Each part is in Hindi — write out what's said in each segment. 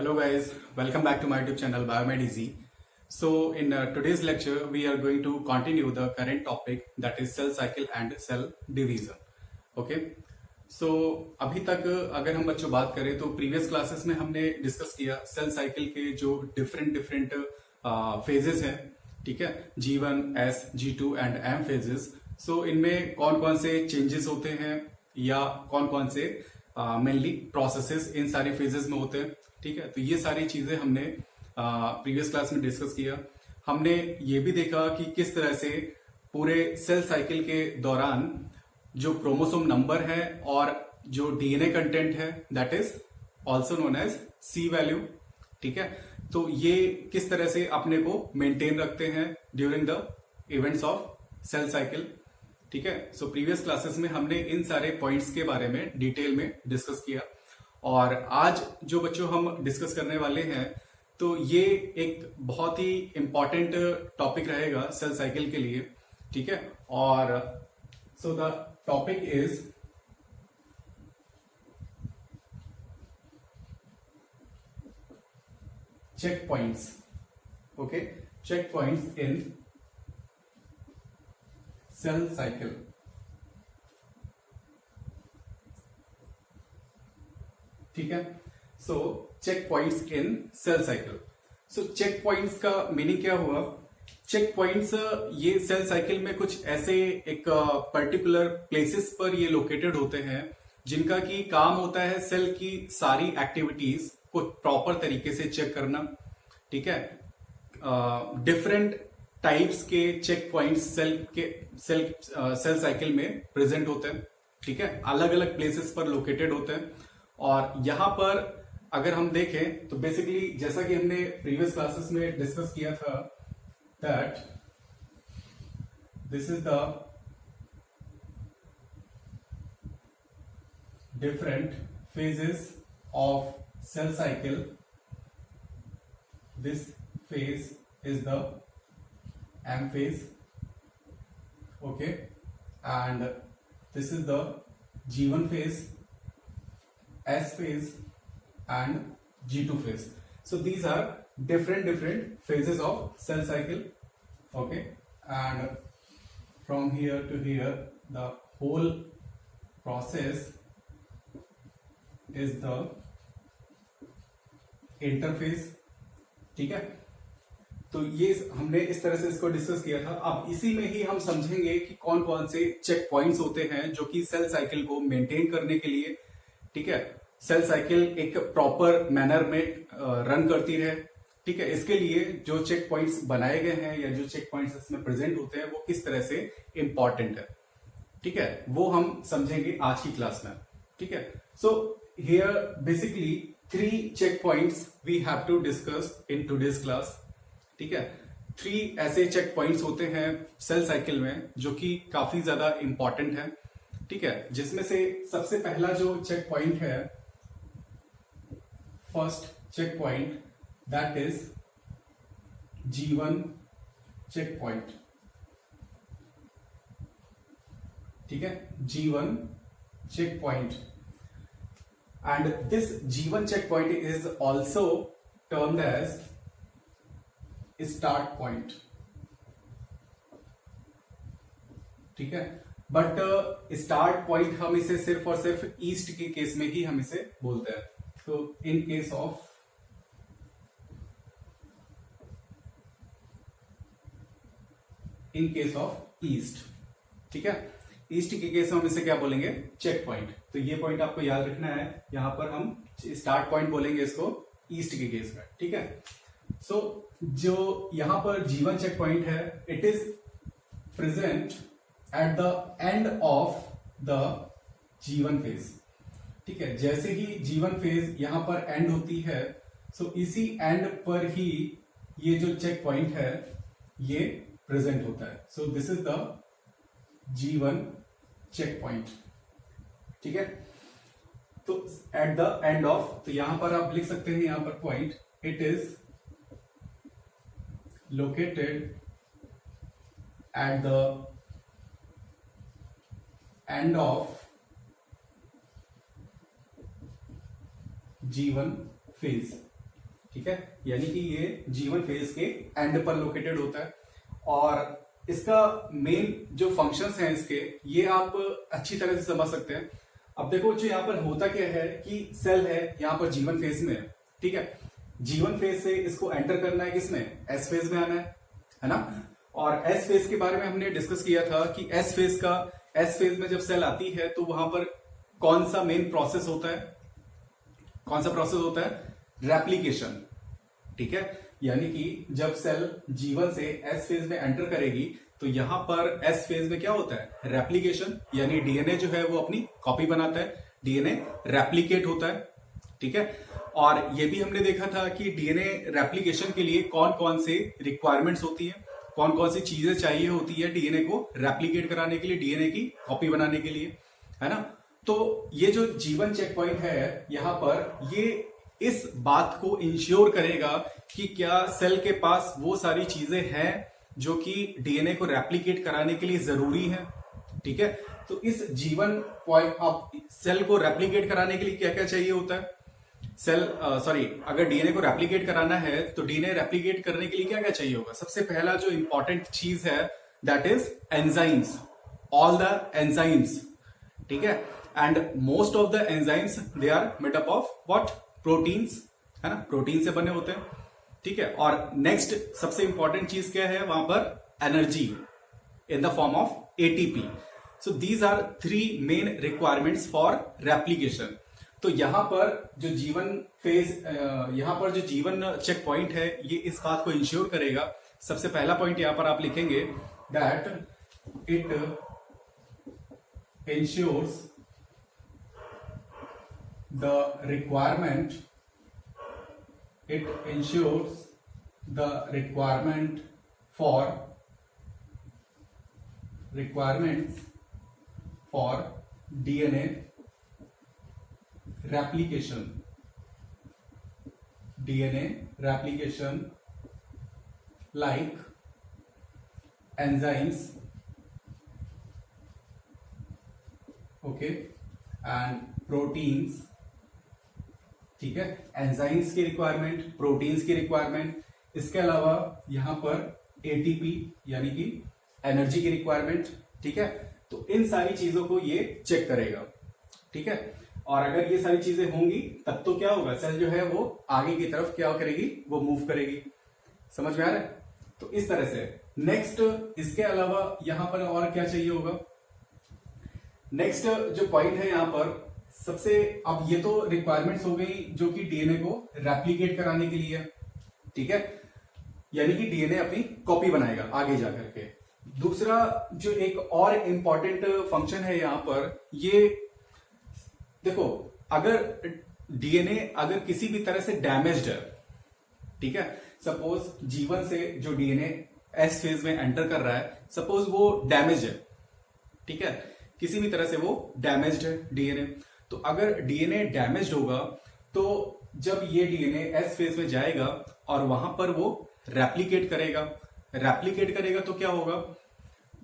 Hello guys, welcome back to my YouTube channel BioMedEasy. So in today's lecture, we are going to continue the current topic, that is cell cycle and cell division. Okay. So अभी तक अगर हम बच्चों बात करें तो प्रीवियस क्लासेस में हमने डिस्कस किया सेल साइकिल के जो डिफरेंट फेजेस हैं, ठीक है, G1, S, G2 and M phases. So इनमें कौन कौन से चेंजेस होते हैं या कौन कौन से मेनली प्रोसेसेस इन सारे फेजेस में होते हैं, ठीक है. तो ये सारी चीजें हमने प्रीवियस क्लास में डिस्कस किया. हमने ये भी देखा कि किस तरह से पूरे सेल साइकिल के दौरान जो क्रोमोसोम नंबर है और जो डीएनए कंटेंट है that is also known as C value, ठीक है. तो ये किस तरह से अपने को मेंटेन रखते हैं during the events of cell cycle, ठीक है. सो प्रीवियस क्लासेस में हमने इन सारे पॉइंट्स के बारे में डिटेल में डिस्कस किया और आज जो बच्चों हम डिस्कस करने वाले हैं तो ये एक बहुत ही इंपॉर्टेंट टॉपिक रहेगा सेल साइकिल के लिए, ठीक है. और so the topic is checkpoints. Okay, checkpoints in cell cycle. ठीक है. So checkpoints in cell cycle. So checkpoints का मीनिंग क्या हुआ? चेक पॉइंट्स ये सेल साइकिल में कुछ ऐसे एक पर्टिकुलर प्लेसेस पर ये लोकेटेड होते हैं जिनका की काम होता है सेल की सारी एक्टिविटीज को प्रॉपर तरीके से चेक करना, ठीक है. डिफरेंट टाइप्स के चेक पॉइंट्स सेल साइकिल में प्रेजेंट होते हैं, ठीक है. अलग अलग प्लेसेस पर लोकेटेड होते हैं और यहां पर अगर हम देखें तो बेसिकली जैसा कि हमने प्रीवियस क्लासेस में डिस्कस किया था that this is the different phases of cell cycle. This phase is the M phase, okay, and this is the G1 phase, S phase and G2 phase. So these are different phases of cell cycle, okay, and from here to here the whole process is the interphase, ठीक है. तो ये हमने इस तरह से इसको डिस्कस किया था. अब इसी में ही हम समझेंगे कि कौन कौन से चेक पॉइंट्स होते हैं जो कि सेल साइकिल को मेंटेन करने के लिए, ठीक है, सेल साइकिल एक प्रॉपर मैनर में रन करती रहे, ठीक है. इसके लिए जो चेक पॉइंट्स बनाए गए हैं या जो चेक पॉइंट्स इसमें प्रेजेंट होते हैं वो किस तरह से इंपॉर्टेंट है, ठीक है, वो हम समझेंगे आज की क्लास में, ठीक है. So here basically 3 checkpoints we have to discuss in today's class, ठीक है. 3 ऐसे चेक पॉइंट्स होते हैं सेल साइकिल में जो कि काफी ज्यादा इंपॉर्टेंट है, ठीक है. जिसमें से सबसे पहला जो चेक पॉइंट है, first check point that is G1 checkpoint, ठीक है, G1 checkpoint. And this G1 checkpoint is also termed as start point, ठीक है. बट स्टार्ट पॉइंट हम इसे सिर्फ और सिर्फ ईस्ट के केस में ही हम इसे बोलते हैं. तो इन केस ऑफ ईस्ट, ठीक है, ईस्ट के केस में हम इसे क्या बोलेंगे? Checkpoint. तो ये पॉइंट आपको याद रखना है. यहां पर हम स्टार्ट पॉइंट बोलेंगे इसको ईस्ट के केस में, ठीक है. सो जो यहां पर G1 चेक पॉइंट है it is present at the end of the G1 phase, ठीक है. जैसे ही G1 फेज यहां पर एंड होती है सो इसी एंड पर ही ये जो चेक पॉइंट है ये प्रेजेंट होता है. So this is the G1 checkpoint, ठीक है. तो एट द एंड ऑफ, तो यहां पर आप लिख सकते हैं यहां पर point it is located at the end of G1 phase, ठीक है, यानी कि ये जीवन फेज के एंड पर लोकेटेड होता है। और इसका मेन जो फंक्शंस हैं इसके, ये आप अच्छी तरह से समझ सकते हैं। अब देखो जो यहाँ पर होता क्या है कि सेल है यहाँ पर जीवन फेज में है, ठीक है। जीवन फेज से इसको एंटर करना है किसमें, एस फेज में आना है ना। और एस फेज के बारे में हमने डिस्कस किया था कि एस फेज में जब सेल आती है तो वहां पर कौन सा मेन प्रोसेस होता है, कौन सा प्रोसेस होता है, रेप्लीकेशन, ठीक है। यानी कि जब सेल जीवन से एस फेज में एंटर करेगी तो यहां पर एस फेज में क्या होता है, रेप्लीकेशन, यानी डीएनए जो है वो अपनी कॉपी बनाता है, डीएनए रेप्लीकेट होता है, ठीक है। और ये भी हमने देखा था कि डीएनए रेप्लीकेशन के लिए कौन कौन से रिक्वायरमेंट्स होती है, कौन कौन सी चीजें चाहिए होती है डीएनए को रेप्लीकेट कराने के लिए, डीएनए की कॉपी बनाने के लिए, है ना। तो ये जो जीवन चेक पॉइंट है यहाँ पर, ये इस बात को इंश्योर करेगा कि क्या सेल के पास वो सारी चीजें हैं जो कि डीएनए को रेप्लिकेट कराने के लिए जरूरी है, ठीक है। तो इस जीवन पॉइंट, अब सेल को रेप्लिकेट कराने के लिए क्या क्या चाहिए होता है, अगर डीएनए को रेप्लिकेट कराना है तो डीएनए रेप्लिकेट करने के लिए क्या क्या चाहिए होगा। सबसे पहला जो इंपॉर्टेंट चीज है that is enzymes, all the enzymes, ठीक है। And most of the enzymes they are made up of what, proteins, है ना, प्रोटीन से बने होते हैं, ठीक है। और नेक्स्ट सबसे इंपॉर्टेंट चीज क्या है वहां पर, energy in the form of ATP. So these are 3 main requirements for replication. तो यहां पर जो जीवन फेज, यहां पर जो जीवन चेक पॉइंट है, ये इस बात को इंश्योर करेगा। सबसे पहला पॉइंट यहां पर आप लिखेंगे that it ensures the requirement, it ensures the requirements for DNA replication, like enzymes, okay, and proteins, ठीक है। एंजाइम्स की रिक्वायरमेंट, प्रोटीन्स की रिक्वायरमेंट, इसके अलावा यहां पर एटीपी यानी कि एनर्जी की रिक्वायरमेंट, ठीक है। तो इन सारी चीजों को ये चेक करेगा, ठीक है। और अगर ये सारी चीजें होंगी तब तो क्या होगा, सेल जो है वो आगे की तरफ क्या करेगी, वो मूव करेगी। समझ में आ रहा है। तो इस तरह से नेक्स्ट, इसके अलावा यहां पर और क्या चाहिए होगा, नेक्स्ट जो पॉइंट है यहां पर सबसे, अब ये तो रिक्वायरमेंट्स हो गई जो कि डीएनए को रेप्लिकेट कराने के लिए, ठीक है, यानी कि डीएनए अपनी कॉपी बनाएगा आगे जाकर के। दूसरा जो एक और इंपॉर्टेंट फंक्शन है यहां पर, ये देखो, अगर डीएनए अगर किसी भी तरह से डैमेज्ड है, ठीक है, सपोज जीवन से जो डीएनए एस फेज में एंटर कर रहा है, सपोज वो डैमेज है, ठीक है, किसी भी तरह से वो डैमेज्ड है डीएनए। तो अगर डीएनए डैमेज्ड होगा तो जब ये डीएनए एस फेज में जाएगा और वहां पर वो रेप्लिकेट करेगा तो क्या होगा,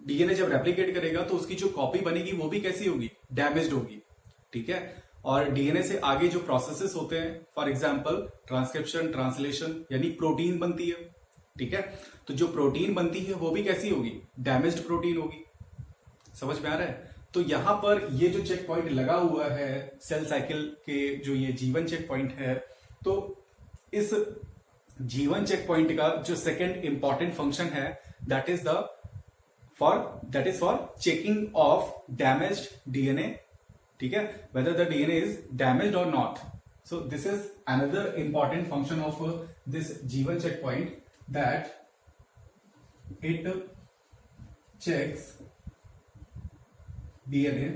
डीएनए जब रेप्लिकेट करेगा तो उसकी जो कॉपी बनेगी वो भी कैसी होगी, डैमेज्ड होगी, ठीक है। और डीएनए से आगे जो प्रोसेसेस होते हैं, फॉर एग्जांपल ट्रांसक्रिप्शन, ट्रांसलेशन, यानी प्रोटीन बनती है, ठीक है। तो जो प्रोटीन बनती है वो भी कैसी होगी, डैमेज्ड प्रोटीन होगी। समझ में आ रहा है। तो यहां पर ये जो चेक पॉइंट लगा हुआ है सेल साइकिल के, जो ये जीवन चेक पॉइंट है, तो इस जीवन चेक पॉइंट का जो सेकंड इंपॉर्टेंट फंक्शन है that is for checking of damaged DNA, ठीक है, whether the DNA is damaged और not. So this is another important function of this जीवन check point, that it checks DNA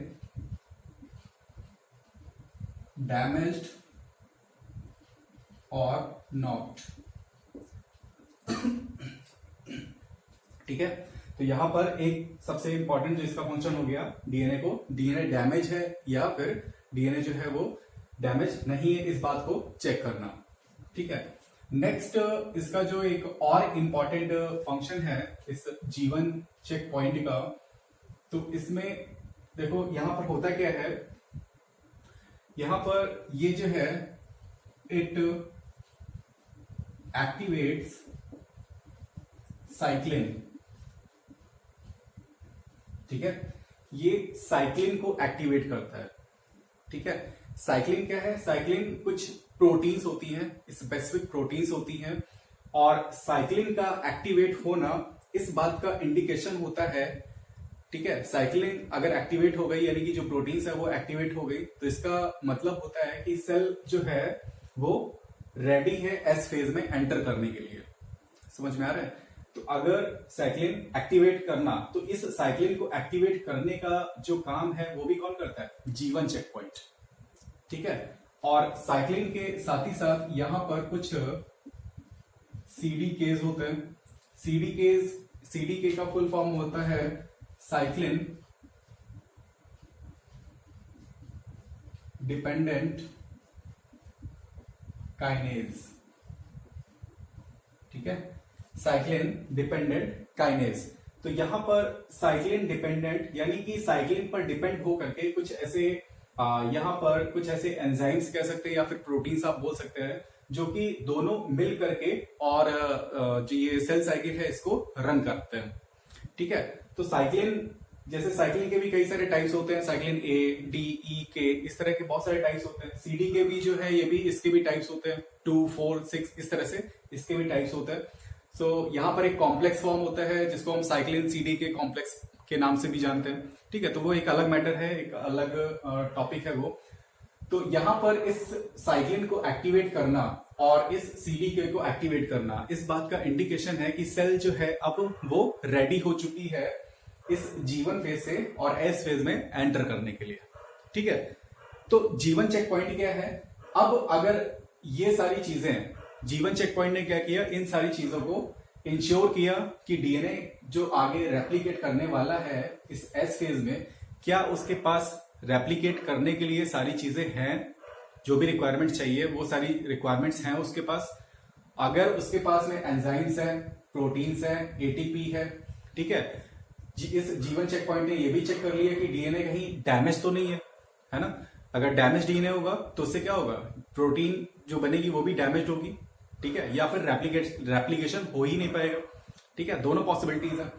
damaged or not, ठीक है। तो यहां पर एक सबसे इंपॉर्टेंट जो इसका फंक्शन हो गया, डीएनए को, डीएनए डैमेज है या फिर डीएनए जो है वो डैमेज नहीं है, इस बात को चेक करना, ठीक है। नेक्स्ट इसका जो एक और इंपॉर्टेंट फंक्शन है इस जीवन चेक पॉइंट का, तो इसमें देखो यहां पर होता क्या है, यहां पर ये जो है इट एक्टिवेट्स साइक्लिन। ठीक है, ये साइक्लिन को एक्टिवेट करता है। ठीक है, साइक्लिन क्या है? साइक्लिन कुछ प्रोटीन्स होती हैं, स्पेसिफिक प्रोटीन्स होती हैं, और साइक्लिन का एक्टिवेट होना इस बात का इंडिकेशन होता है। ठीक है, साइक्लिन अगर एक्टिवेट हो गई, यानी कि जो प्रोटीन्स है वो एक्टिवेट हो गई, तो इसका मतलब होता है कि सेल जो है वो रेडी है एस फेज में एंटर करने के लिए। समझ में आ रहा है? तो अगर साइक्लिन एक्टिवेट करना, तो इस साइक्लिन को एक्टिवेट करने का जो काम है वो भी कौन करता है? G1 checkpoint. ठीक है, और साइक्लिन के साथ ही साथ यहां पर कुछ CDKs होते हैं। CDK का फुल फॉर्म होता है साइक्लिन डिपेंडेंट काइनेज। ठीक है, साइक्लिन डिपेंडेंट काइनेज। तो यहां पर साइक्लिन डिपेंडेंट यानी कि साइक्लिन पर डिपेंड हो करके कुछ ऐसे यहां पर कुछ ऐसे एंजाइम्स कह सकते हैं या फिर प्रोटीन्स आप बोल सकते हैं, जो कि दोनों मिल करके और जो ये सेल साइकिल है इसको रन करते हैं। ठीक है, तो साइक्लिन, जैसे साइक्लिन के भी कई सारे टाइप्स होते हैं, cyclin A, D, E, K, इस तरह के बहुत सारे टाइप्स होते हैं। CD के भी जो है ये भी, इसके भी टाइप्स होते हैं, 2, 4, 6 इस तरह से इसके भी टाइप्स होते हैं। सो यहाँ पर एक कॉम्प्लेक्स फॉर्म होता है जिसको हम साइक्लिन CD के कॉम्प्लेक्स के नाम से भी जानते हैं। ठीक है, तो वो एक अलग मैटर है, एक अलग टॉपिक है वो। तो यहां पर इस साइक्लिन को एक्टिवेट करना और इस CDK को एक्टिवेट करना इस बात का इंडिकेशन है कि सेल जो है अब वो रेडी हो चुकी है इस G1 फेज से और S फेज में एंटर करने के लिए। ठीक है, तो G1 चेक पॉइंट क्या है? अब अगर ये सारी चीजें, G1 चेक पॉइंट ने क्या किया? इन सारी चीजों को इंश्योर किया कि DNA जो आगे रेप्लिकेट करने वाला है इस S फेज में, क्या उसके पास रेप्लिकेट करने के लिए सारी चीजें हैं, जो भी रिक्वायरमेंट चाहिए वो सारी रिक्वायरमेंट्स हैं उसके पास। अगर उसके पास में एंजाइम्स है, प्रोटीन्स है, ATP है। ठीक है, इस G1 चेक पॉइंट ने ये भी चेक कर लिया कि DNA कहीं डैमेज तो नहीं है ना? अगर डैमेज DNA होगा तो उससे क्या होगा? प्रोटीन जो बनेगी वो भी डैमेज होगी। ठीक है, या फिर रेप्लिकेशन हो ही नहीं पाएगा। ठीक है, दोनों पॉसिबिलिटीज है।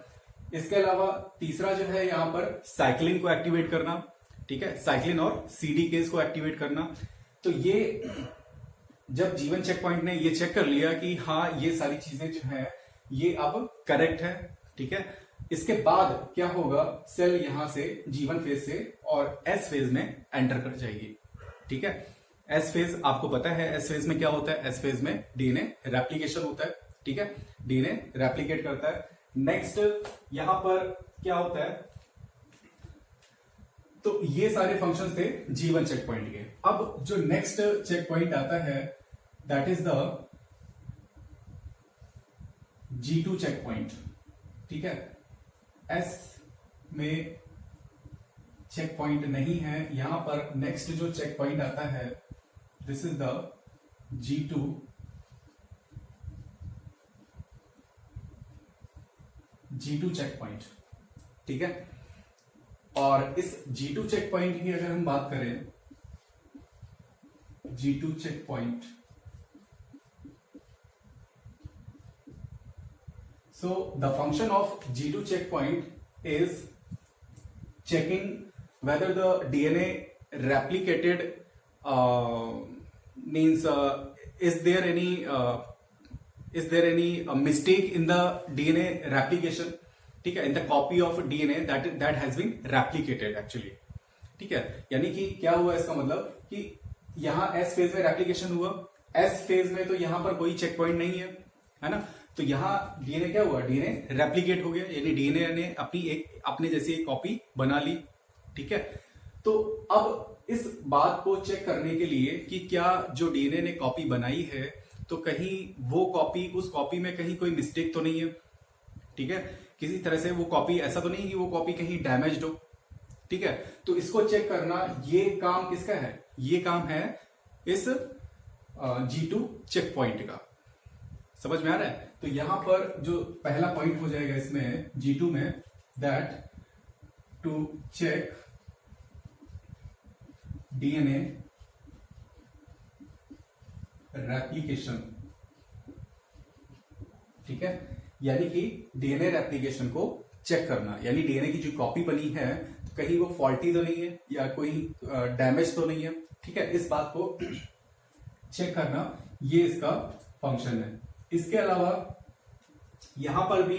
इसके अलावा तीसरा जो है यहाँ पर साइक्लिन को एक्टिवेट करना। ठीक है, साइक्लिन और CDKs को एक्टिवेट करना। तो ये जब G1 चेक पॉइंट ने ये चेक कर लिया कि हाँ ये सारी चीजें जो है ये अब करेक्ट है। ठीक है, इसके बाद क्या होगा? सेल यहां से G1 फेज से और S फेज में एंटर कर जाएगी। ठीक है, S फेज आपको पता है, S फेज में क्या होता है? S फेज में DNA रेप्लिकेशन होता है। ठीक है, DNA रेप्लिकेट करता है। नेक्स्ट यहां पर क्या होता है? तो ये सारे फंक्शंस थे G1 चेक पॉइंट के। अब जो नेक्स्ट चेक पॉइंट आता है that is the G2 checkpoint. ठीक है, S में चेक पॉइंट नहीं है, यहां पर नेक्स्ट जो चेक पॉइंट आता है this is the G2 checkpoint. ठीक है, और इस G2 चेक पॉइंट की अगर हम बात करें, G2 checkpoint, so the function of G2 checkpoint is checking whether the DNA replicated, means is there any mistake in the DNA replication? ठीक है, in the copy of DNA that has been replicated actually। ठीक है, यानी कि क्या हुआ? इसका मतलब कि यहां S फेज में रेप्लिकेशन हुआ, S फेज में तो यहां पर कोई चेक पॉइंट नहीं है ना? तो यहां DNA क्या हुआ? DNA रेप्लिकेट हो गया, यानी DNA ने अपने जैसी एक कॉपी बना ली। ठीक है, तो अब इस बात को चेक करने के लिए कि क्या जो DNA ने कॉपी बनाई है तो कहीं वो कॉपी, उस कॉपी में कहीं कोई मिस्टेक तो नहीं है। ठीक है, किसी तरह से वो कॉपी, ऐसा तो नहीं कि वो कॉपी कहीं डैमेज्ड हो। ठीक है, तो इसको चेक करना ये काम किसका है? ये काम है इस G2 चेक पॉइंट का। समझ में आ रहा है? तो यहां पर जो पहला पॉइंट हो जाएगा इसमें G2 में, that to check DNA replication. ठीक है, यानी कि डीएनए रेप्लिकेशन को चेक करना, यानी डीएनए की जो कॉपी बनी है तो कहीं वो फॉल्टी तो नहीं है या कोई डैमेज तो नहीं है। ठीक है, इस बात को चेक करना ये इसका फंक्शन है। इसके अलावा यहां पर भी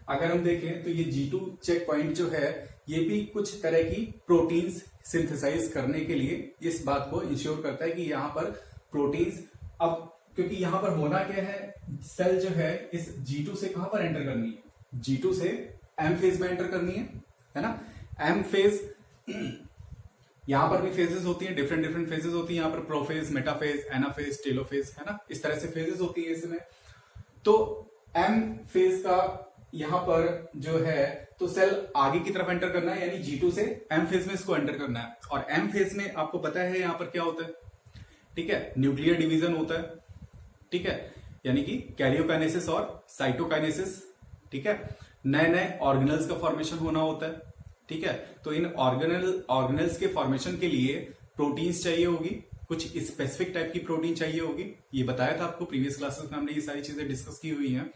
अगर हम देखें तो ये G2 चेक पॉइंट जो है ये भी कुछ तरह की प्रोटीन्स सिंथेसाइज करने के लिए इस बात को इंश्योर करता है कि यहाँ पर प्रोटीन्स, अब क्योंकि यहाँ पर होना क्या है, सेल जो है इस G2 से कहां पर एंटर करनी है, G2 से M फेज में एंटर करनी है ना। M फेज, यहां पर भी फेजेस होती हैं, डिफरेंट डिफरेंट फेजेस होती हैं, यहाँ पर प्रोफेज, मेटाफेज, एनाफेज, टेलोफेज, है ना, इस तरह से फेजेस होती है इसमें। तो M फेज का यहां पर जो है तो सेल आगे की तरफ एंटर करना है, यानी G2 से M फेज में इसको एंटर करना है। और M फेज में आपको पता है यहां पर क्या होता है, ठीक है, न्यूक्लियर डिवीजन होता है। ठीक है, यानी कि कैरियोकाइनेसिस और साइटोकाइनेसिस। ठीक है, नए नए ऑर्गेनल्स का फॉर्मेशन होना होता है। ठीक है, तो इन ऑर्गेनल्स के फॉर्मेशन के लिए प्रोटीन्स चाहिए होगी, कुछ स्पेसिफिक टाइप की प्रोटीन चाहिए होगी। ये बताया था आपको प्रीवियस क्लासेस में, हमने ये सारी चीजें डिस्कस की हुई हैं।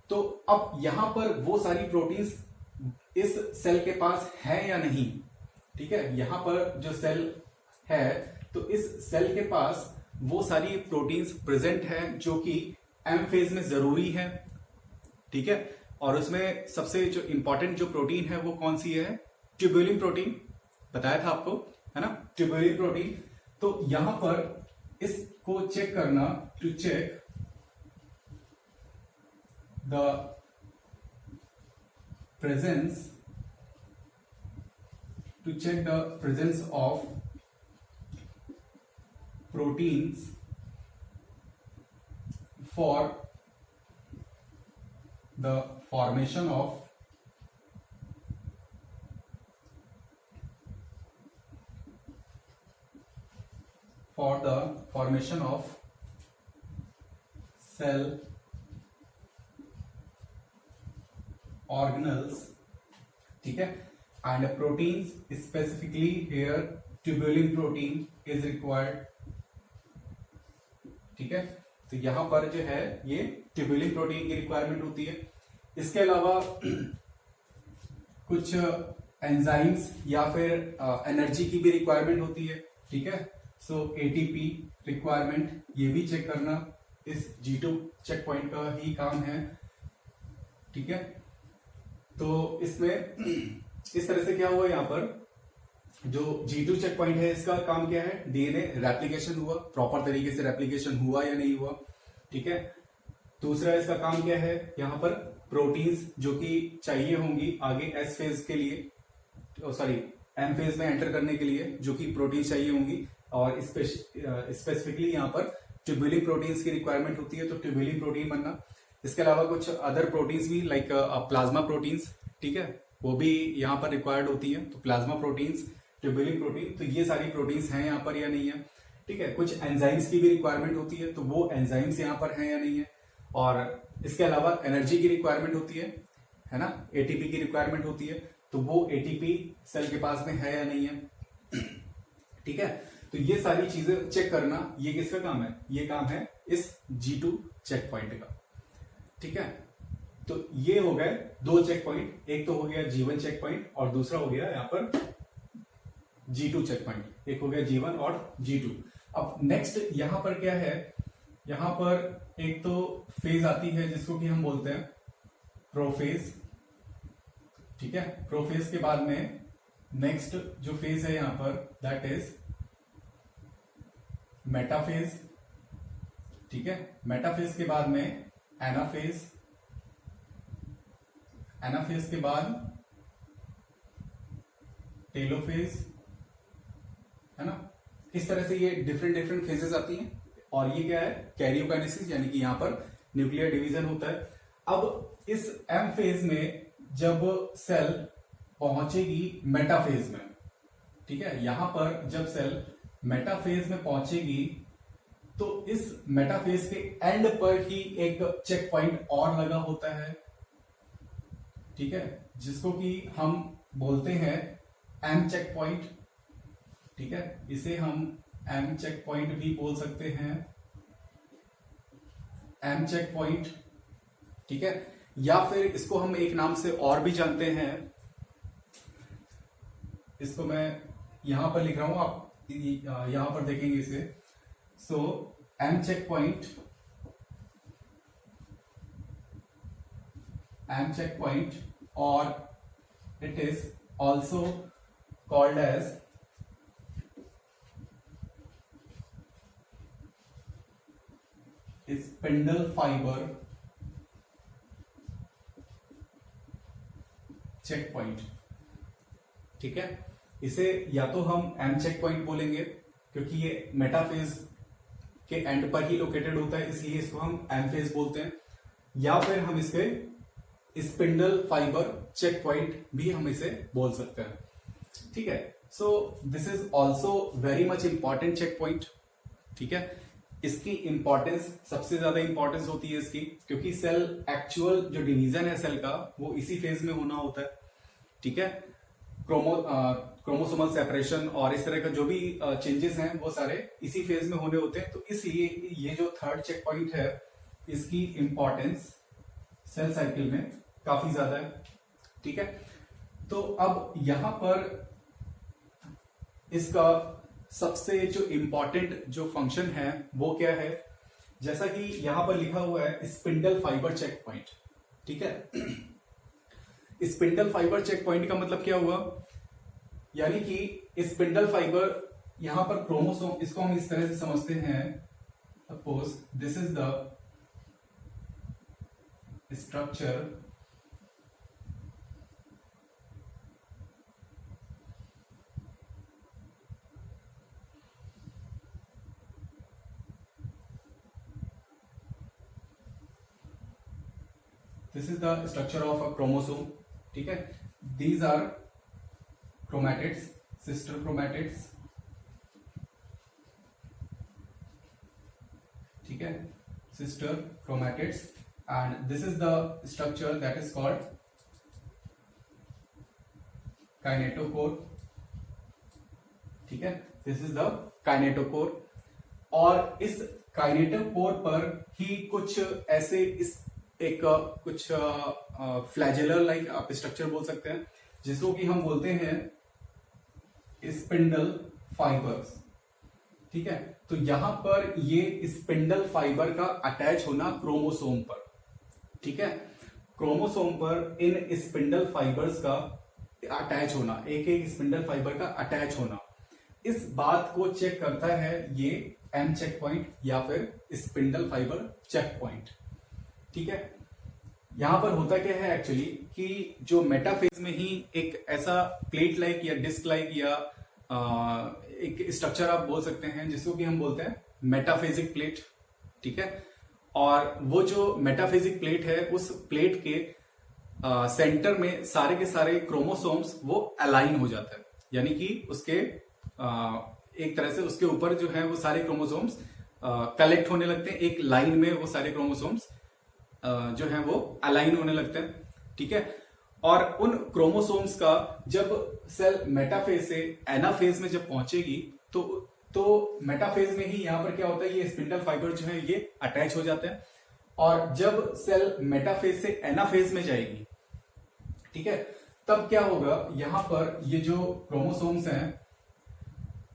तो अब यहां पर वो सारी प्रोटीन्स इस सेल के पास है या नहीं। ठीक है, यहां पर जो सेल है तो इस सेल के पास वो सारी प्रोटीन्स प्रेजेंट है जो कि एम फेज में जरूरी है। ठीक है, और उसमें सबसे जो इंपॉर्टेंट जो प्रोटीन है वो कौन सी है, ट्यूबुलिन प्रोटीन, बताया था आपको, है ना, ट्यूबुलिन प्रोटीन। तो यहां पर इसको चेक करना, to check the presence of proteins for the formation of cell organelles। ठीक है, and proteins specifically here tubulin protein is required. ठीक है, तो यहां पर जो है ये ट्यूबुलिन प्रोटीन की रिक्वायरमेंट होती है। इसके अलावा कुछ एंजाइम्स या फिर एनर्जी की भी रिक्वायरमेंट होती है। ठीक है, सो एटीपी रिक्वायरमेंट, ये भी चेक करना इस G2 चेक पॉइंट का ही काम है। ठीक है, तो इसमें इस तरह से क्या हुआ, यहां पर जो G2 चेक पॉइंट है इसका काम क्या है, डीएनए रेप्लिकेशन हुआ, प्रॉपर तरीके से रेप्लिकेशन हुआ या नहीं हुआ। ठीक है, दूसरा इसका काम क्या है, यहां पर प्रोटीन्स जो कि चाहिए होंगी आगे एस फेज के लिए, सॉरी एम फेज में एंटर करने के लिए जो कि प्रोटीन चाहिए होंगी, और स्पेसिफिकली यहां पर ट्यूबुलिन प्रोटीन्स की रिक्वायरमेंट होती है, तो ट्यूबुलिन प्रोटीन बनना। इसके अलावा कुछ अदर प्रोटीन्स भी लाइक प्लाज्मा प्रोटीन्स, ठीक है, वो भी यहाँ पर रिक्वायर्ड होती है, तो प्लाज्मा प्रोटीन्स, ट्यूबुलिन प्रोटीन, तो ये सारी प्रोटीन्स हैं यहाँ पर या नहीं है। ठीक है, कुछ एंजाइम्स की भी रिक्वायरमेंट होती है, तो वो एंजाइम्स यहाँ पर हैं या नहीं है। और इसके अलावा एनर्जी की रिक्वायरमेंट होती है ना, एटीपी की रिक्वायरमेंट होती है, तो वो एटीपी सेल के पास में है या नहीं है। ठीक है, तो ये सारी चीजें चेक करना, ये किसका काम है, ये काम है इस G2 चेक पॉइंट का। ठीक है, तो ये हो गए दो चेक पॉइंट, एक तो हो गया G1 चेक पॉइंट और दूसरा हो गया यहां पर G2 चेक पॉइंट। एक हो गया G1 और G2। अब नेक्स्ट यहां पर क्या है, यहां पर एक तो फेज आती है जिसको कि हम बोलते हैं प्रोफेज। ठीक है, प्रोफेज के बाद में नेक्स्ट जो फेज है यहां पर दैट इज मेटाफेज। ठीक है, मेटाफेज के बाद में एनाफेज, एनाफेज के बाद टेलोफेज, है ना। इस तरह से ये डिफरेंट डिफरेंट फेजेस आती हैं, और ये क्या है, कैरियोकाइनेसिस, यानी कि यहां पर न्यूक्लियर डिवीजन होता है। अब इस एम फेज में जब सेल पहुंचेगी मेटाफेज में, ठीक है, यहां पर जब सेल मेटाफेज में पहुंचेगी तो इस मेटाफेज के एंड पर ही एक चेक पॉइंट और लगा होता है। ठीक है, जिसको कि हम बोलते हैं एम चेक पॉइंट। ठीक है, इसे हम एम चेक पॉइंट भी बोल सकते हैं, एम चेक पॉइंट। ठीक है, या फिर इसको हम एक नाम से और भी जानते हैं, इसको मैं यहां पर लिख रहा हूं, आप यहां पर देखेंगे इसे। सो एम चेक पॉइंट, और it is also called as spindle fiber checkpoint. ठीक है, इसे या तो हम एम चेक पॉइंट बोलेंगे क्योंकि ये मेटाफेज के एंड पर ही लोकेटेड होता है, इसलिए इसको हम एम फेज बोलते हैं, या फिर हम इसके स्पिंडल फाइबर चेक पॉइंट भी हम इसे बोल सकते हैं। ठीक है, so this is also very much important checkpoint. ठीक है, इसकी इंपॉर्टेंस, सबसे ज्यादा इंपॉर्टेंस होती है इसकी, क्योंकि सेल एक्चुअल जो डिवीजन है सेल का वो इसी फेज में होना होता है। ठीक है, क्रोमोसोमल सेपरेशन और इस तरह का जो भी चेंजेस हैं वो सारे इसी फेज में होने होते हैं। तो इसलिए ये जो थर्ड चेक पॉइंट है इसकी इंपॉर्टेंस सेल साइकिल में काफी ज्यादा है। ठीक है, तो अब यहां पर इसका सबसे जो इंपॉर्टेंट जो फंक्शन है वो क्या है, जैसा कि यहां पर लिखा हुआ है स्पिंडल फाइबर चेक पॉइंट। ठीक है, स्पिंडल फाइबर चेक पॉइंट का मतलब क्या हुआ, यानी कि स्पिंडल फाइबर यहां पर क्रोमोसोम, इसको हम इस तरह से समझते हैं, suppose this is the structure this is the structure of a chromosome. ठीक है, these are chromatids, sister chromatids. ठीक है, sister chromatids, and this is the structure that is called kinetochore. ठीक है, दिस इज द काइनेटोकोर, और इस काइनेटोकोर पर ही कुछ ऐसे कुछ फ्लैजेलर लाइक आप स्ट्रक्चर बोल सकते हैं, जिसको कि हम बोलते हैं स्पिंडल फाइबर्स। ठीक है, तो यहां पर ये स्पिंडल फाइबर का अटैच होना क्रोमोसोम पर। ठीक है, क्रोमोसोम पर इन स्पिंडल फाइबर्स का अटैच होना, एक एक स्पिंडल फाइबर का अटैच होना, इस बात को चेक करता है ये एम चेक पॉइंट या फिर स्पिंडल फाइबर चेक पॉइंट। ठीक है, यहां पर होता क्या है एक्चुअली कि जो मेटाफेज में ही एक ऐसा प्लेट लाइक या डिस्क लाइक या एक स्ट्रक्चर आप बोल सकते हैं जिसको कि हम बोलते हैं मेटाफेजिक प्लेट। ठीक है, और वो जो मेटाफेजिक प्लेट है उस प्लेट के सेंटर में सारे के सारे क्रोमोसोम्स वो अलाइन हो जाता है, यानी कि उसके एक तरह से उसके ऊपर जो है वो सारे क्रोमोसोम्स कलेक्ट होने लगते हैं, एक लाइन में वो सारे क्रोमोसोम्स जो है वो अलाइन होने लगते हैं। ठीक है, और उन क्रोमोसोम्स का जब सेल मेटाफेज से एनाफेज में जब पहुंचेगी तो मेटाफेज में ही यहां पर क्या होता है, ये स्पिंडल फाइबर जो है ये अटैच हो जाते हैं, और जब सेल मेटाफेज से एनाफेज में जाएगी, ठीक है, तब क्या होगा, यहां पर ये जो क्रोमोसोम्स हैं,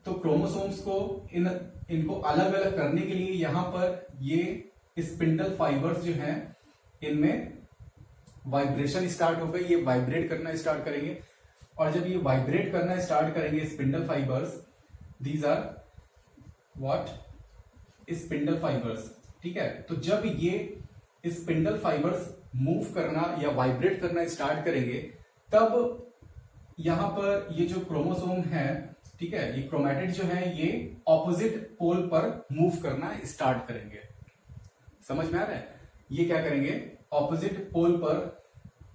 तो क्रोमोसोम्स को इनको अलग अलग करने के लिए यहां पर ये स्पिंडल फाइबर्स जो हैं इनमें वाइब्रेशन स्टार्ट होगा, ये वाइब्रेट करना स्टार्ट करेंगे, और जब ये वाइब्रेट करना स्टार्ट करेंगे spindle fibres, these are what, spindle fibres. ठीक है, तो जब ये स्पिंडल फाइबर्स मूव करना या वाइब्रेट करना स्टार्ट करेंगे, तब यहां पर ये जो क्रोमोसोम है, ठीक है, ये क्रोमैटिड जो है ये ऑपोजिट पोल पर मूव करना स्टार्ट करेंगे। समझ में आ रहा है, ये क्या करेंगे, ऑपोजिट पोल पर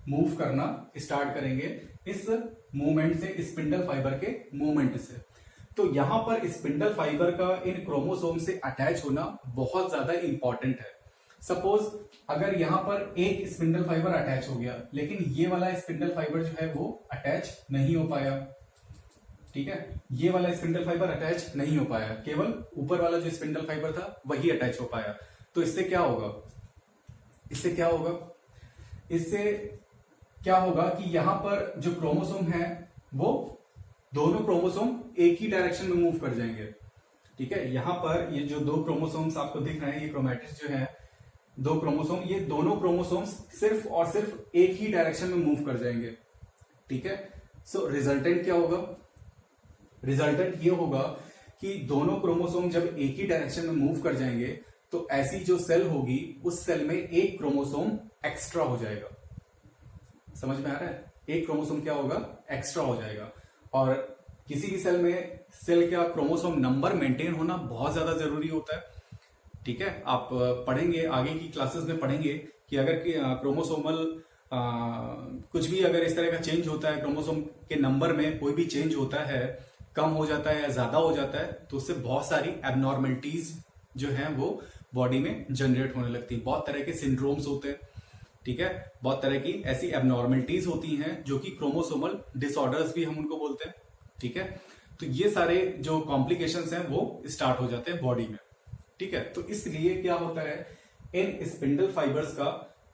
मूव करना स्टार्ट करेंगे इस मूवमेंट से, स्पिंडल फाइबर के मूवमेंट से। तो यहां पर स्पिंडल फाइबर का इन क्रोमोसोम से अटैच होना बहुत ज्यादा इंपॉर्टेंट है। सपोज अगर यहां पर एक स्पिंडल फाइबर अटैच हो गया, लेकिन ये वाला स्पिंडल फाइबर जो है वो अटैच नहीं हो पाया, ठीक है, ये वाला स्पिंडल फाइबर अटैच नहीं हो पाया, केवल ऊपर वाला जो स्पिंडल फाइबर था वही अटैच हो पाया, तो इससे क्या होगा, इससे क्या होगा, इससे क्या होगा कि यहां पर जो क्रोमोसोम है वो दोनों क्रोमोसोम एक ही डायरेक्शन में मूव कर जाएंगे। ठीक है, यहां पर ये जो दो क्रोमोसोम्स आपको दिख रहे हैं, ये क्रोमैटिड्स जो है दो क्रोमोसोम, ये दोनों क्रोमोसोम्स सिर्फ और सिर्फ एक ही डायरेक्शन में मूव कर जाएंगे। ठीक है, सो रिजल्टेंट क्या होगा? रिजल्टेंट ये होगा कि दोनों क्रोमोसोम जब एक ही डायरेक्शन में मूव कर जाएंगे तो ऐसी जो सेल होगी उस सेल में एक क्रोमोसोम एक्स्ट्रा हो जाएगा। समझ में आ रहा है? एक क्रोमोसोम क्या होगा? एक्स्ट्रा हो जाएगा। और किसी भी सेल में सेल का क्रोमोसोम नंबर मेंटेन होना बहुत ज्यादा जरूरी होता है। ठीक है, आप पढ़ेंगे आगे की क्लासेस में पढ़ेंगे कि अगर क्रोमोसोमल कुछ भी अगर इस तरह का चेंज होता है, क्रोमोसोम के नंबर में कोई भी चेंज होता है, कम हो जाता है या ज्यादा हो जाता है, तो उससे बहुत सारी एबनॉर्मलिटीज जो है वो बॉडी में जनरेट होने लगती है। बहुत तरह के सिंड्रोम्स होते हैं। ठीक है, बहुत तरह की ऐसी एबनॉर्मलिटीज होती हैं जो कि क्रोमोसोमल डिसऑर्डर्स भी हम उनको बोलते हैं। ठीक है, तो ये सारे जो कॉम्प्लिकेशंस हैं वो स्टार्ट हो जाते हैं बॉडी में। ठीक है, तो इसलिए क्या होता है, इन स्पिंडल फाइबर्स का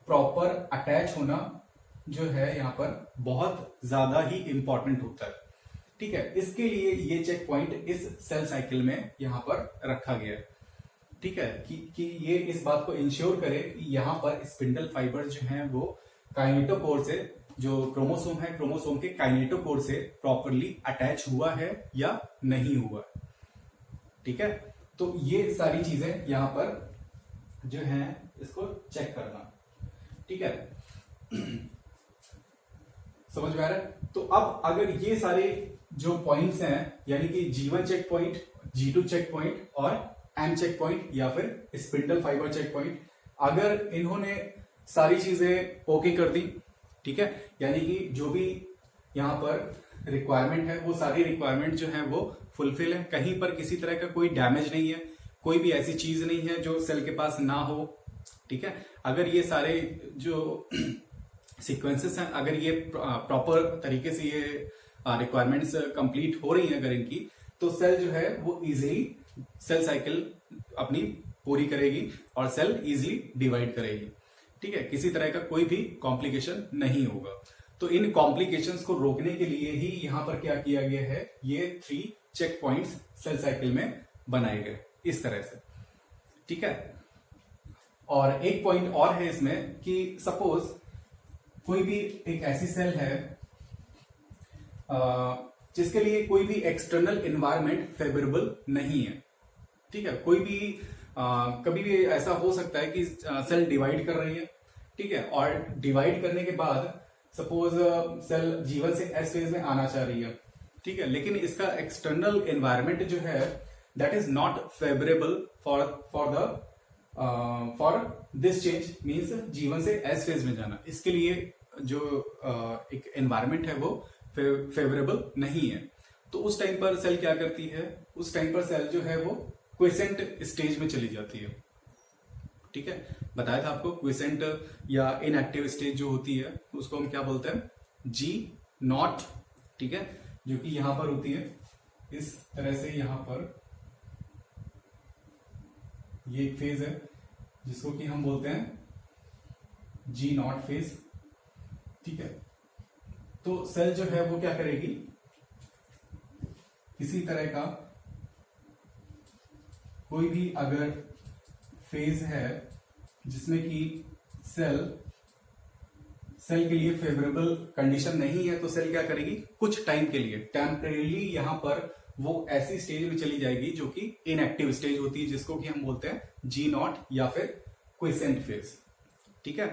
प्रॉपर अटैच होना जो है यहाँ पर बहुत ज्यादा ही इंपॉर्टेंट होता है। ठीक है, इसके लिए ये चेक पॉइंट इस सेल साइकिल में यहाँ पर रखा गया है। ठीक है, कि ये इस बात को इंश्योर करे कि यहाँ पर स्पिंडल फाइबर जो हैं वो काइनेटोकोर से, जो क्रोमोसोम है, क्रोमोसोम के काइनेटोकोर से प्रॉपरली अटैच हुआ है या नहीं हुआ। ठीक है, तो ये सारी चीजें यहाँ पर जो है इसको चेक करना। ठीक है, समझ में आ रहा है? तो अब अगर ये सारे जो पॉइंट्स हैं, यानी कि G1 checkpoint, G2 checkpoint और M चेक पॉइंट या फिर स्पिंडल फाइबर चेक पॉइंट, अगर इन्होंने सारी चीजें ओके कर दी, ठीक है, यानी कि जो भी यहाँ पर रिक्वायरमेंट है वो सारी रिक्वायरमेंट जो है वो फुलफिल है, कहीं पर किसी तरह का कोई डैमेज नहीं है, कोई भी ऐसी चीज नहीं है जो सेल के पास ना हो। ठीक है, अगर ये सारे जो सीक्वेंसेस हैं, अगर ये प्रॉपर तरीके से ये रिक्वायरमेंट्स कंप्लीट हो रही हैं अगर इनकी, तो सेल जो है वो इजीली सेल साइकिल अपनी पूरी करेगी और सेल इजीली डिवाइड करेगी। ठीक है, किसी तरह का कोई भी कॉम्प्लिकेशन नहीं होगा। तो इन कॉम्प्लिकेशंस को रोकने के लिए ही यहां पर क्या किया गया है, ये 3 चेक पॉइंट्स सेल साइकिल में बनाए गए इस तरह से। ठीक है, और एक पॉइंट और है इसमें कि सपोज कोई भी एक ऐसी सेल है जिसके लिए कोई भी एक्सटर्नल एनवायरनमेंट फेवरेबल नहीं है। ठीक है, कोई भी कभी भी ऐसा हो सकता है कि सेल डिवाइड कर रही है। ठीक है, और डिवाइड करने के बाद सपोज सेल G1 से S फेज में आना चाह रही है। ठीक है, लेकिन इसका एक्सटर्नल एनवायरनमेंट जो है that is not favourable for this change, means G1 से S फेज में जाना। इसके लिए जो एक एनवायरनमेंट है वो फेवरेबल नहीं है। तो उस टाइम पर सेल क्या करती है, उस टाइम पर सेल जो है वो क्विसेंट स्टेज में चली जाती है। ठीक है, बताया था आपको क्विसेंट या इनएक्टिव स्टेज जो होती है उसको हम क्या बोलते हैं, G0। ठीक है, जो कि यहां पर होती है इस तरह से, यहां पर ये एक फेज है जिसको कि हम बोलते हैं G0 फेज। ठीक है, तो सेल जो है वो क्या करेगी, किसी तरह का कोई भी अगर फेज है जिसमें कि सेल के लिए फेवरेबल कंडीशन नहीं है, तो सेल क्या करेगी, कुछ टाइम के लिए टेम्परेली यहां पर वो ऐसी स्टेज में चली जाएगी जो कि इनएक्टिव स्टेज होती है, जिसको कि हम बोलते हैं G0 या फिर क्विसेंट फेज। ठीक है,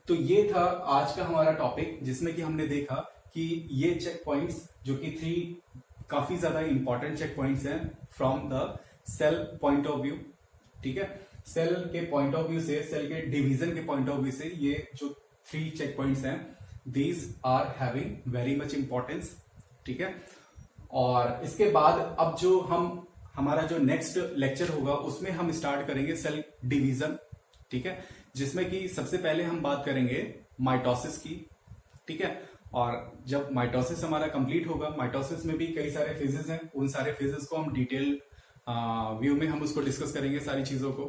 तो ये था आज का हमारा टॉपिक, जिसमें कि हमने देखा कि ये चेक पॉइंट्स जो कि 3 काफी ज्यादा इंपॉर्टेंट चेक पॉइंट्स हैं from the cell point of view. ठीक है, सेल के पॉइंट ऑफ व्यू से, सेल के डिवीजन के पॉइंट ऑफ व्यू से ये जो 3 चेक पॉइंट्स हैं, these are having very much importance. ठीक है, और इसके बाद अब जो हमारा जो नेक्स्ट लेक्चर होगा उसमें हम स्टार्ट करेंगे सेल डिवीजन। ठीक है, जिसमें कि सबसे पहले हम बात करेंगे माइटोसिस की। ठीक है, और जब माइटोसिस हमारा कंप्लीट होगा, माइटोसिस में भी कई सारे फेजेस हैं, उन सारे फेजेस को हम डिटेल व्यू में हम उसको डिस्कस करेंगे सारी चीजों को।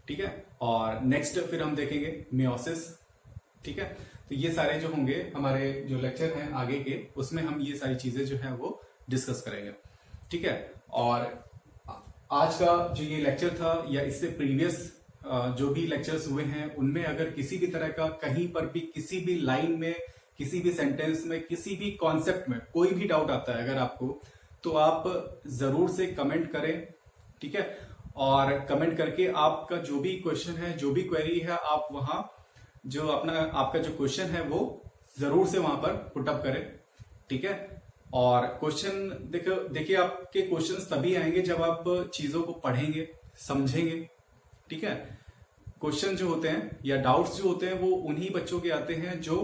ठीक है, और नेक्स्ट फिर हम देखेंगे मियोसिस। ठीक है। तो ये सारे जो होंगे हमारे जो लेक्चर हैं आगे के, उसमें हम ये सारी चीजें जो है वो डिस्कस करेंगे। ठीक है। और आज का जो ये लेक्चर था या इससे प्रीवियस जो भी लेक्चर्स हुए हैं उनमें अगर किसी भी तरह का कहीं पर भी किसी भी लाइन में, किसी भी सेंटेंस में, किसी भी कॉन्सेप्ट में कोई भी डाउट आता है अगर आपको, तो आप जरूर से कमेंट करें। ठीक है। और कमेंट करके आपका जो भी क्वेश्चन है, जो भी क्वेरी है, आप वहां जो आपका जो क्वेश्चन है वो जरूर से वहां पर पुटअप करें। ठीक है। और क्वेश्चन देखिए आपके क्वेश्चंस तभी आएंगे जब आप चीजों को पढ़ेंगे, समझेंगे। ठीक है। क्वेश्चन जो होते हैं या डाउट्स जो होते हैं वो उन्हीं बच्चों के आते हैं जो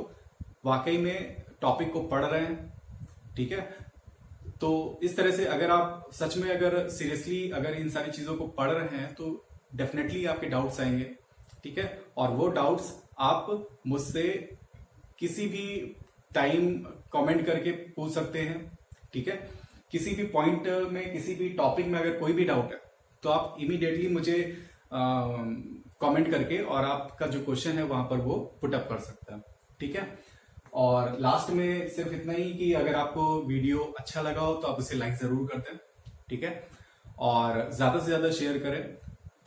वाकई में टॉपिक को पढ़ रहे हैं। ठीक है। तो इस तरह से अगर आप सच में अगर सीरियसली अगर इन सारी चीजों को पढ़ रहे हैं तो डेफिनेटली आपके डाउट्स आएंगे। ठीक है। और वो डाउट्स आप मुझसे किसी भी टाइम कमेंट करके पूछ सकते हैं। ठीक है। किसी भी पॉइंट में, किसी भी टॉपिक में अगर कोई भी डाउट है तो आप इमीडिएटली मुझे कमेंट करके और आपका जो क्वेश्चन है वहां पर वो पुटअप कर सकते हैं। ठीक है। और लास्ट में सिर्फ इतना ही कि अगर आपको वीडियो अच्छा लगा हो तो आप उसे लाइक जरूर कर दें। ठीक है। और ज्यादा से ज्यादा शेयर करें।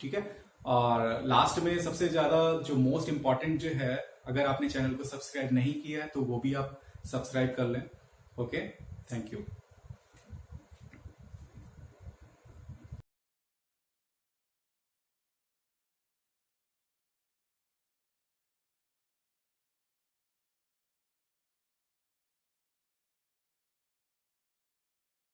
ठीक है। और लास्ट में सबसे ज्यादा जो मोस्ट इंपॉर्टेंट जो है, अगर आपने चैनल को सब्सक्राइब नहीं किया है तो वो भी आप सब्सक्राइब कर लें। Okay, thank you.